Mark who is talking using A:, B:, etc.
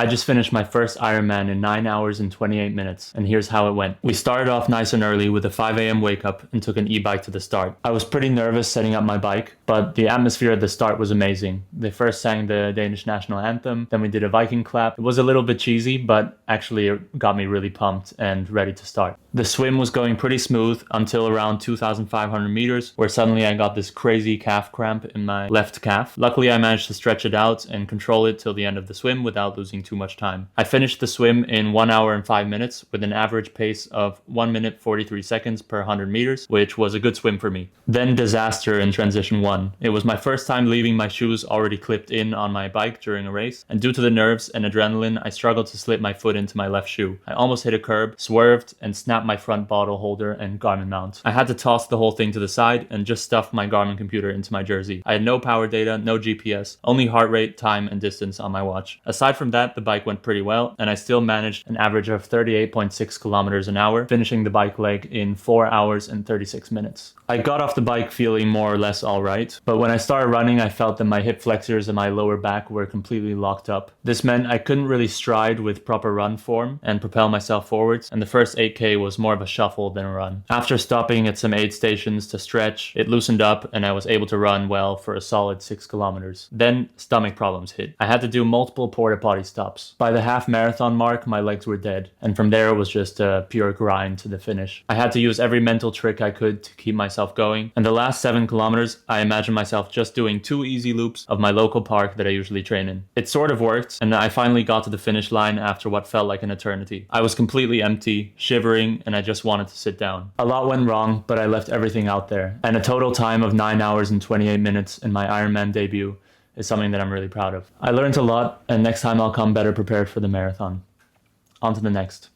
A: I just finished my first Ironman in 9 hours and 28 minutes, and here's how it went. We started off nice and early with a 5 a.m. wake up and took an e-bike to the start. I was pretty nervous setting up my bike, but the atmosphere at the start was amazing. They first sang the Danish national anthem, then we did a Viking clap. It was a little bit cheesy, but actually it got me really pumped and ready to start. The swim was going pretty smooth until around 2,500 meters, where suddenly I got this crazy calf cramp in my left calf. Luckily, I managed to stretch it out and control it till the end of the swim without losing too much time. I finished the swim in 1 hour and 5 minutes with an average pace of 1 minute 43 seconds per 100 meters, which was a good swim for me. Then disaster in transition 1. It was my first time leaving my shoes already clipped in on my bike during a race, and due to the nerves and adrenaline, I struggled to slip my foot into my left shoe. I almost hit a curb, swerved, and snapped my front bottle holder and Garmin mount. I had to toss the whole thing to the side and just stuff my Garmin computer into my jersey. I had no power data, no GPS, only heart rate, time, and distance on my watch. Aside from that, the bike went pretty well, and I still managed an average of 38.6 kilometers an hour, finishing the bike leg in 4 hours and 36 minutes. I got off the bike feeling more or less alright, but when I started running, I felt that my hip flexors and my lower back were completely locked up. This meant I couldn't really stride with proper run form and propel myself forwards, and the first 8K was more of a shuffle than a run. After stopping at some aid stations to stretch, it loosened up and I was able to run well for a solid 6 kilometers. Then stomach problems hit. I had to do multiple porta potty stops. By the half marathon mark, my legs were dead, and from there it was just a pure grind to the finish. I had to use every mental trick I could to keep myself going, and the last 7 kilometers, I imagined myself just doing 2 easy loops of my local park that I usually train in. It sort of worked, and I finally got to the finish line after what felt like an eternity. I was completely empty, shivering, and I just wanted to sit down. A lot went wrong, but I left everything out there, and a total time of 9 hours and 28 minutes in my Ironman debut is something that I'm really proud of. I learned a lot, and next time I'll come better prepared for the marathon. On to the next.